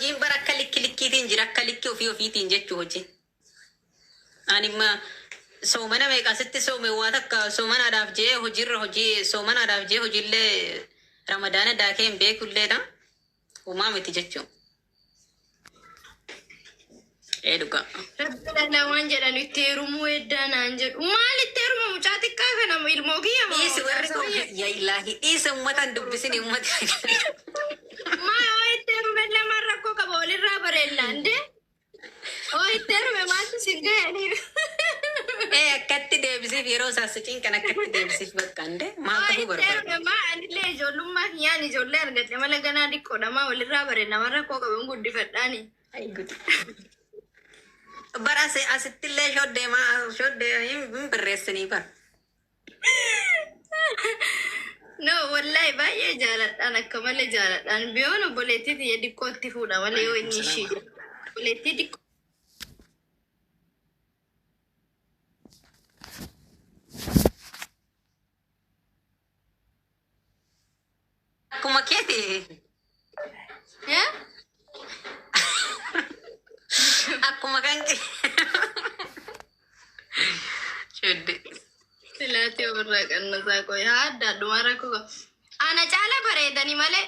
hojiin bara akka likkiitiin jira akka likkii ofiitiin jechuu hojii. Ani ma soomana meeqasitti soome waa takka soomanaadhaaf jee hojiirra hojii soomanaadhaaf jee hojiillee ramadaana daakee hin beekulleedha. Uumaa miti jechuun. Dhugaa. Rabbi waan jedhan itti heerumuu eddaan aan jedhu. Maal itti heeruma mucaa xiqqaa kana ilmoo kiyya moo? Dhiisi warri koo yaa ilaahi dhiisa uummataan dubbisin uummata. Maa oo itti heerume lama rakkoo qaba walirraa bareellaan dee? Oo itti heerume maaltu si ga'anii? Akkatti deebisiif yeroo saassaciin kan akkatti deebisiif bakkaande maal ta'uu barbaada? Maa anillee ijoollummaa kiyyaan ijoollee argadhe mala ganaa dhiqqoodha maa walirraa bare nama rakkoo qaban guddifadhaani. Bara asittillee shoddee hin birreessanii bara. No wallahi baay'ee jaaladhaan akka malee jaaladhaan biyoon obboleettii tiyya dhiqqootti fuudha malee yoo inni ishii obboleettii dhiqqoo. Akkuma keeti. Akkuma kan kee. Shodde. Silaati ofirraa qannasaa qoy haa adda adduma rakkoo ana caala bareedanii malee.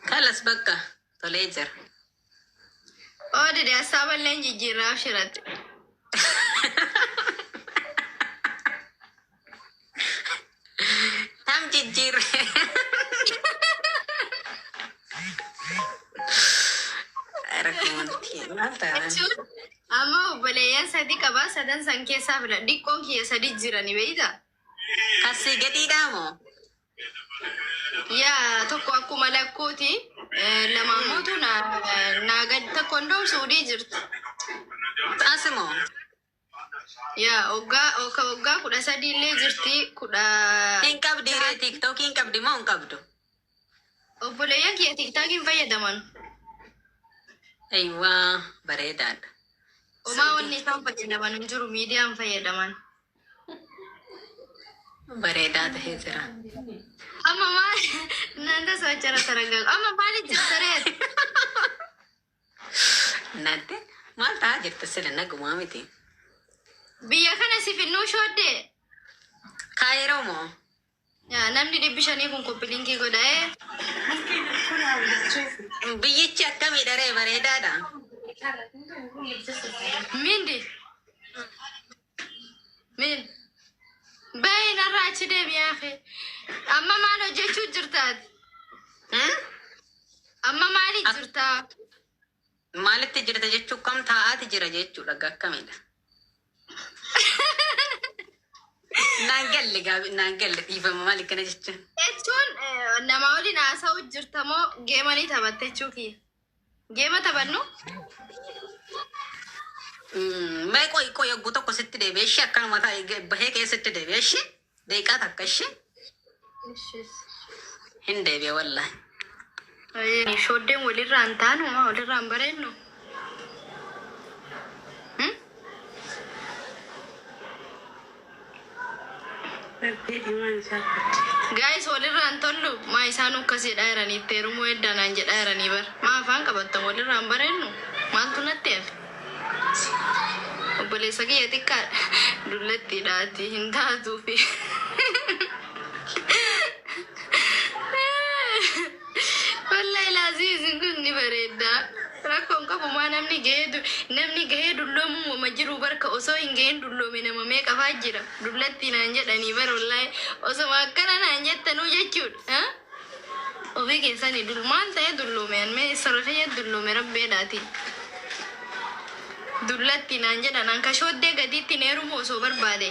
Kalas bakka tolee jira. Oo dede asaaballeen jijjiirraaf shiratte. Tam jijjiirre. Amma obboleeyyan sadi qabaa sadan san keessaa fila dhiqqoon kiyya sadi jirani beeyta. Kasii gadiidhaa moo? Yaa tokko akkuma lakkuuti lamaammootu naa gadi tokkoon doomsuudii jirti. Asimoo? Yaa waggaa 13 illee jirti 10. Hin qabdi ree tiiktookii hin qabdi moo hin qabdu? Obboleeyyan kiyya tiiktookiin fayyadaman. Ayiwaa bareedaadha. Omaa wanni isaan fayyadaman hin jiru miidiyaan fayyadaman. Bareedaa tahee jira. Amma maal nanda sochara taragaa amma maaliif jirtareet? Nadde maal ta'aa jirta sila nagumaa miti. Biyya kana si finnuu shooddee? Kaayiroo moo? Yaa namni 500 kun koppiliinkii godha'ee. Biyyichi akkamii dharee bareedaadha. Mindi. Min. Bayi narraa achi deebi'aa fi amma maal hojjechuu jirtaati? Amma maaliif jirtaa? Maalitti jirta jechuu kam taa'aati jira jechuudha akkamiidha. Naan galle dhiifama maal akkana jechuun. Jechuun nama waliin haasa'u jirta moo geemanii taphatte jechuu kiyya? Geema taphannu? Mee qoy yogguu tokko sitti deebi'e ishee akkanuma bahee keessatti deebi'e ishee deeqaa takka ishee hin deebi'e wallahi. Shooddeen walirraa hin taanu maa walirraa hin bareennu? Guys walirraa hin tollu maa isaan akkasii dhaayiranii itti heerumuu heddaanaan jedhaa jiranii bar maa afaan qabattan walirraa hin bareennu maaltu natti hafe? Obboleessa kiyya xiqqaadha dullatti dhaati hin taatuufi. Wallahi laazii isin kun ni bareedda. Rakkoon qabu maa namni gahee dulloomu wama jiru barka osoo hin gaheen dulloome nama meeqafaa jira. Dullatti naan jedhanii bar wallahi osoma akkana naan jettanuu jechuudha. Ofii keessanii maal ta'e dulloome mee sarafee dulloome rabbeedhaati. Dullatti naan jedhan anka shooddee gadiitti neerumu osoo barbaade.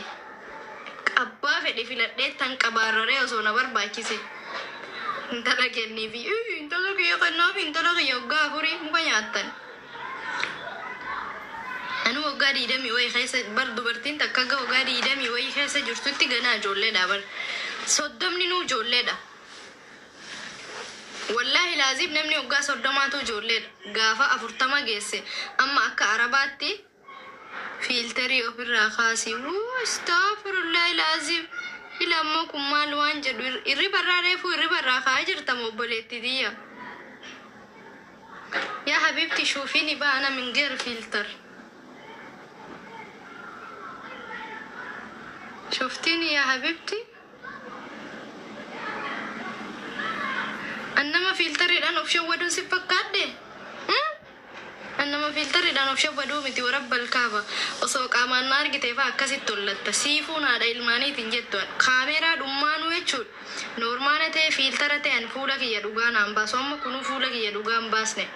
Abbaa fedhe filadhee tan qabaarraree osoo na barbaachise. Intala kenniifi intala kiyya kennaafi intala kiyya waggaa 4 muka nyaattan. Anu waggaa 20 wayii keessa bar dubartiin takka ga waggaa 20 wayii keessa jirtutti ganaa ijoolleedha bar. 30 nuu ijoolleedha. Wallahi laazim namni waggaa 30tu ijoolleedha. Gaafa 40 geesse amma akka arabaatti fiiltarii ofirraa kaasii. Astaghfirullah laazim. Ilamo kun maal waan jedhu irri barraa reefuu irri barraa kaa jirta obboleetti tiyya. يا حبيبتي شوفيني بقى انا من غير فلتر. شفتيني يا حبيبتي؟ انما فلتر الان اوبشن ودو سيفكاد انما فلتر الان اوبشن ودو متي ورب الكعبه وسوق امان نار كتيفا كاسي تولت سيفون هذا الماني تنجت كاميرا دمان ويچو نورمال تي فلتر تي ان فولك يا دوغان امبا سوم كونو فولك يا دوغان باسني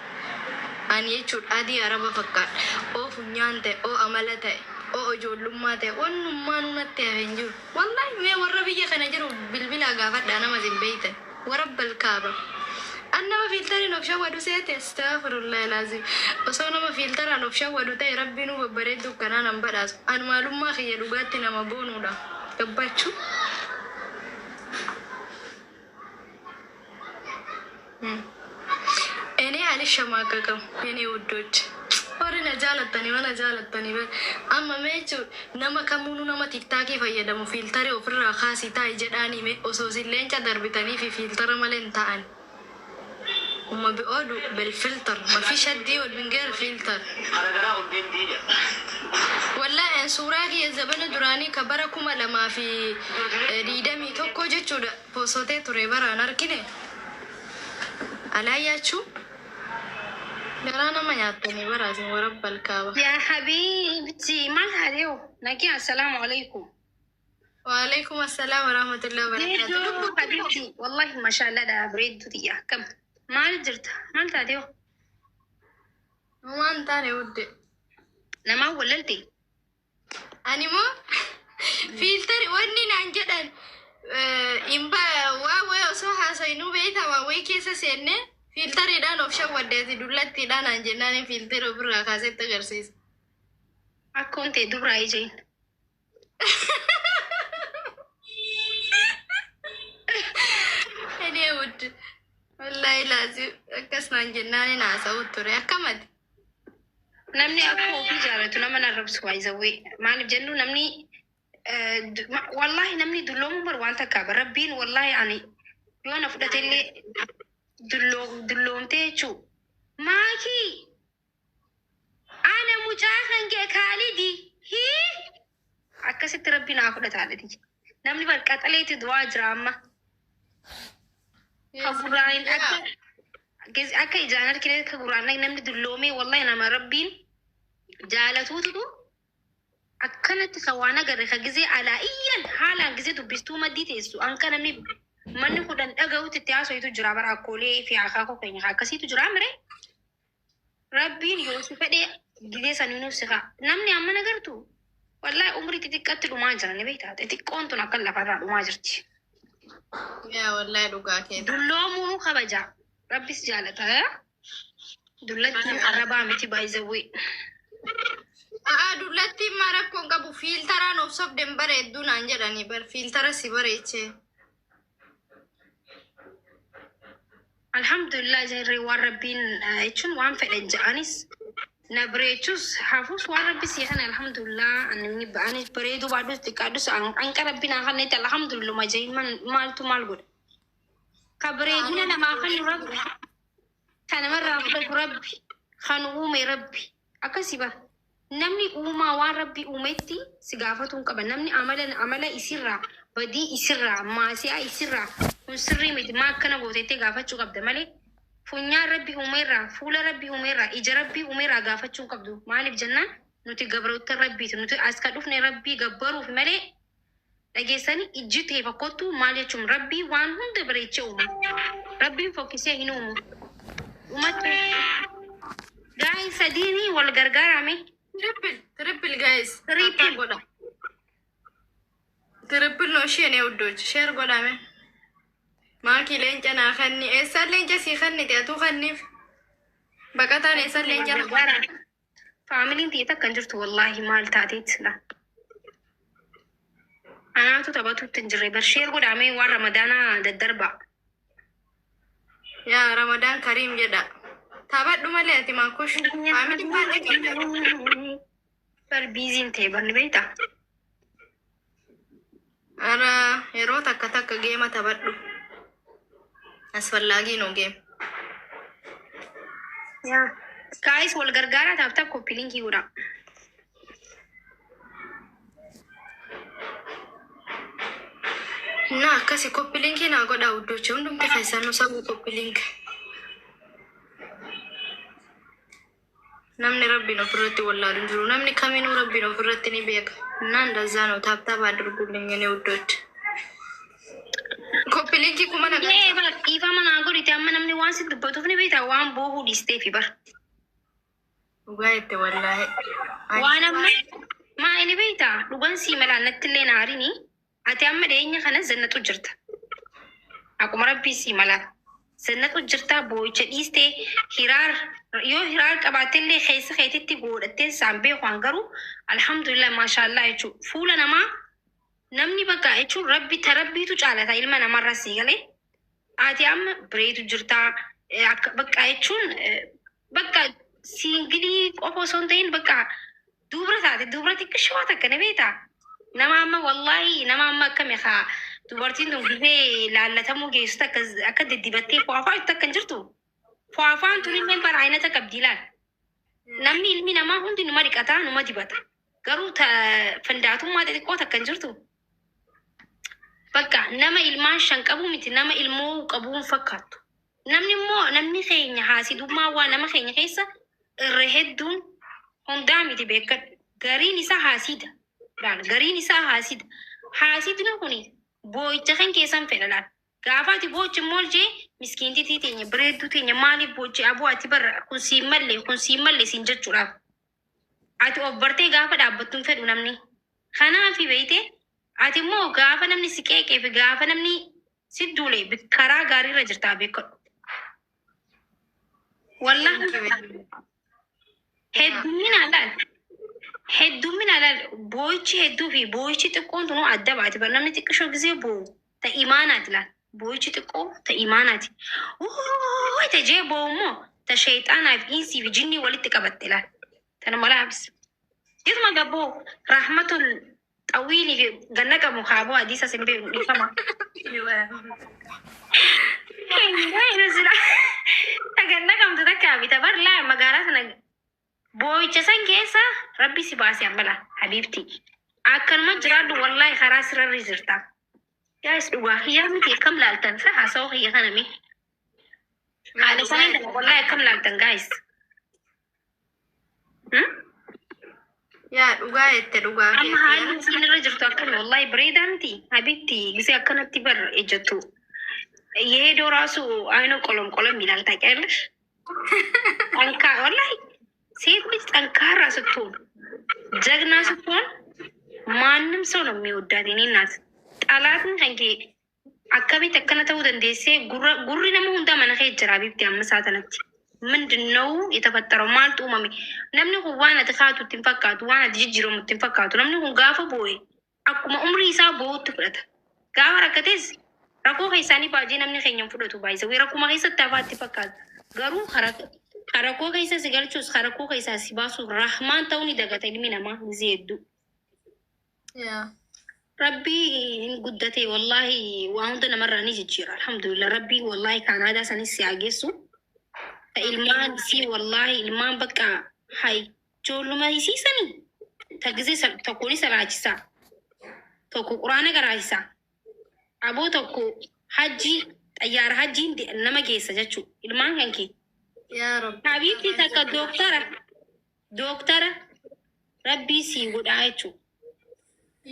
ان يچو ادي عرب فكات او فنيانته او عملته او جولماته ونمان نتي هنجو والله ما وربي كنجرو بالبلا غافت انا ما زين بيته ورب الكعبه أنا ما فلتر نوفشا ودو سيت استغفر الله العظيم وصونا ما فلتر نوفشا ودو تاي ربي نو ببريدو كنا نمبراس أنا معلوم ما خي يدوغاتي نما بونو دا كباتشو إني على الشماكة إني ودوت ورنا جالتني وانا جالتني بس أما ميتو نما كمونو نما تيكتاكي فيدا مو فلتر وفرا خاسي تاي جداني مي وسوسي لينجا دربتني في فلتر مالين تاني هما بيقولوا بالفلتر ما فيش هدي من غير فلتر ولا ان سوراكي زبن دراني كبركم لما في ريدمي توكو جچو بوسوتي تريبر اناركيني علياتشو درانا ما ياتني برازي ورب الكعبة يا حبيبتي ما هذيو نجي السلام عليكم. وعليكم السلام ورحمة الله وبركاته. حبيبتي والله ما شاء الله ده بريد دي كم ما جرت ما هذيو ما انتاني ودي لما وللتي أني مو فلتر وني نانجدن إمبا واو صح سينو بيتا واوي كيسا سينة فلتر إذا نوفشا وديتي دولتي إذا نانجدن فلتر وبرا كاسة تغرسيس أكون تدور أيجين أني ود والله لازم كسنا نجناني ناسا وطري أكمد نمني أكو في جارتو نما نرب سواي زوي ما نبجنو نمني والله نمني دلوم بروانتا كابر ربين والله يعني يوانا فدت اللي دلوم تيچو ماكي أنا مجاهن كالدي هي أكست ربنا أخدت هالدي نمني بركات عليتي دوا جراما كقرآن أكا إجانا كده كقرآن نمني دلومي والله نما ربين جالتوتو أكنت سوانا غير خجزي على إيان حالا غزي دبستو مدي تيسو أنك نمني من خدن أجاو تتياسو يتو جرابر أقولي في عخاكو كيني خاكسي تو جرامري ربين يوسف دي غزي سنينو سخا نمني أما نغرتو والله عمري تتكتلو ما جراني بيتا تتكونتو نقل لفرادو ما جرتي يا والله دوغاكي دلومو خبجا ربي سجالتها دلتي عربا متي بايزوي دولتي ما ركون قبو فلتر نوصف دمبر يدون انجلاني بر فلتر سيبر ايچه الحمد لله جري وربين ايچون وان فدن جانيس نبريچوس حافوس وربي سيحن الحمد لله انني باني بريدو بادو تكادوس ان ربنا خنيت الحمد لله ما جاي من مالتو مالغود كبريدنا ما خن ربي كان مره ربي خنومي ربي اكسبه namni uumaa waan rabbi uumetti si gaafatuun qaba namni amala isirraa badii isirraa maasiyaa isirraa kun sirrii miti maa akkana gootettee gaafachuu qabda malee funyaan rabbi uumeerraa fuula rabbi uumeerraa ija rabbi uumeerraa gaafachuu qabdu maaliif jennaan nuti gabroota rabbiiti nuti as ka dhufne rabbii gabbaruuf malee dhageessanii ijji ta'e fakkootu maal jechuun rabbii waan hunda bareechee uume rabbiin fokkisee hin uumu uumatti gaa'in sadiinii wal gargaarame تربل جايز تربل قولا تربل نو شيء ني ودوج شير قولا مي ماكي لين جنا خني اسال لين جسي خني تاتو خني بقتا ني اسال لين جنا فاميلي تيتا كنجرت والله مال تاتيت لا انا تباتو تنجري برشير قولا مي ور رمضان الدربا يا رمضان كريم جدا تابعت مالي ما كوش عامل بالك بالبيزين تيبن بيتا أنا يرو تك جيمة تبعت أسفل لاجي نو جيم yaa gaayis wal gargaaraa taaftaa koppii linkii godha. Na akkasi koppilinki naa godhaa uddocha hundumti keessan nu sabu koppilink. Namni rabbiin ofirratti wallaalu hin jiru. Namni kamiinuu rabbiin ofirratti ni beeka. Naan dazaa ነው ታብታብ አድርጉልኝ እኔ ውዶች። ኮፒሊንኪ kuma nagaa. Dhiifama naa godhite amma namni waan si dubbatuuf ni beektaa waan boohuu dhiisteefi bar. Dhugaa itti wallaahe. Waan amma maa inni beektaa dhugan sii malaan natti illee naarini ati amma dhiyeenya kana zannatu jirta. Akkuma rabbii sii malaan zannatu jirta boo'icha dhiistee hiraar yoo hiraar qabaattellee keessa keetitti godhattee saambee waan garuu alhamdulillah maashaallah jechuun fuula namaa namni bakka jechuun rabbi tarabbiitu caalata ilma namarra sii galee ati amma bireetu jirta bakka jechuun bakka siingilii qofa osoo hin ta'in bakka dubra taate dubra xiqqishoo takka ni beektaa nama amma wallahi nama amma akkami haa dubartiin tun gibee laallatamuu geessu akka diddibattee fo'afaa akka hin jirtu fo'afaan tun illee baraayinata qabdiilaan namni ilmi namaa hundi numa dhiqataa numa dibata garuu fandaatummaa xixiqqoo takka hin jirtu bakka nama ilmaan shan qabu miti nama ilmoo qabuun fakkaattu namni immoo namni keenya haasidummaa waa nama keenya keessa irra hedduun hundaa miti beekadhu gariin isaa haasida gariin isaa haasida haasidni kuni boo'icha kan keessan fedhalaan gaafa ati boo'icha moolchee miskiintitii teenya bireedduu teenya maaliif boo'icha aboo ati barra kun siin malle siin jechuudhaaf ati of bartee gaafa dhaabbattuun fedhu namni kanaafi beeytee ati immoo gaafa namni si qeeqee fi gaafa namni si duule karaa gaariirra jirtaa beekadhu. Wallahi heddummina laal boo'ichi hedduu fi boo'ichi xiqqoon tunuu adda baati bar namni xiqqishoo gisee boo'u ta imaanaati laal boo'ichi xiqqoo ta imaanaati ta jee boo'u immoo ta sheexaanaaf insii fi jinnii walitti qabatte laal tana malaabis jetuma gabboo rahmatul xawiilii fi ganna qabu kaaboo adiisa sin beeku dhiifama. Ganna qabdu takka bita bar laa magaalaa sana boo'icha san keessa rabbi si baase ambala habiibti akkanuma jiraadhu wallahi karaa sirarri jirta yaas dhugaa hiyyaa miti akkam laaltan sa haasa'u hiyya kanami haala sanaa wallahi akkam laaltan gaayis yaa dhugaa jette dhugaa amma haalli siinirra jirtu akkami wallahi bareedaa miti habiibti gisee akkanatti bar ejjattu የሄደው ራሱ አይኑ ቆሎም ይላል ታውቂያለሽ። ወላሂ ሴት ልጅ ጠንካራ ስትሆን ጀግና ስትሆን ማንም ሰው ነው የሚወዳት። እኔ እናት ጠላትን ከንኬ አካባቢ ተከነተው ደንዴሴ ጉሪ ነሙ እንዳ መነኸ ጅራ ቢብቲ አመሳተነት ምንድን ነው የተፈጠረው? ማልጡ ማሚ ነምኒ ዋና ተካቱ ትንፈካቱ ዋና ጅጅሮ ምትንፈካቱ ነምኒ ጋፈ ቦይ አኩማ ኡምሪ ሳ ቦት ፍረት ጋፈ ረከቴዝ rakoo keessanii baajii namni keenyan fudhatu baay'isa rakkuma keessatti afaatti fakkaatu garuu harakoo keessa si galchuus harakoo keessaa si baasuuf rahmaan ta'uu ni dagata ilmi namaa gisee hedduu. Rabbii hin guddate wallahi waa hunda namarraa ni jijjiira alhamdulillah rabbii wallahi kaanaadaa sanis si hageessu ta ilmaan si wallahi ilmaan bakka hay ijoolluma hisiisanii ta gisee tokko ni salaachisaa tokko quraana garaachisaa. Aboo tokko hajji xayyaara hajjiin nama geessa jechuudha. Ilmaan kan kee. Habiibti takka dooktara rabbii sii godhaa jechuudha.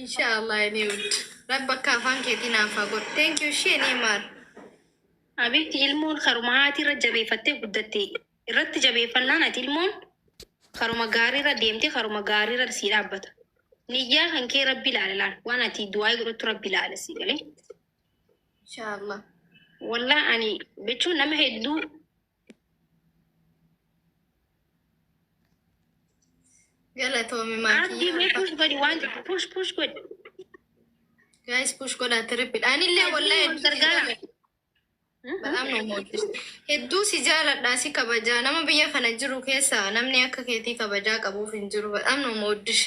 Inshallah ni wud. Rabbi akka afaan keetii naaf haa godhu. Thank you ishee ni maal. Habiibti ilmoon karuma haati irra jabeeffattee guddatte irratti jabeeffannaan ati ilmoon karuma gaariirra deemtee karuma gaariirra sii dhaabbata. Niyyaa kan kee rabbi ilaala waan ati du'aa godhattu rabbi ilaala sii galee. Inshallah. Wallah ani jechuun nama hedduu galatoomi push godhi waan push godhi. Guys push godhaa trippidha. Anillee wallahi gargaara. Badaam ነው የምወድሽ hedduu si jaaladhaa si kabajaa nama biyya kana jiru keessa namni akka keetii kabajaa qabuuf hin jiru badaam ነው የምወድሽ.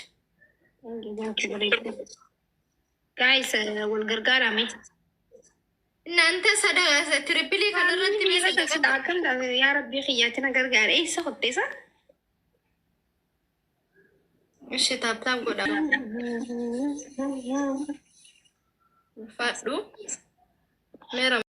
Guys wal gargaarame. እናንተ ሰደጋ ትሪፕሊ ከደረቲ ቢሰደጋ كم يا ربي خياتنا قرقار ايه سخط تيسا እሺ ታብታብ ጎዳ ፋዱ ሜራ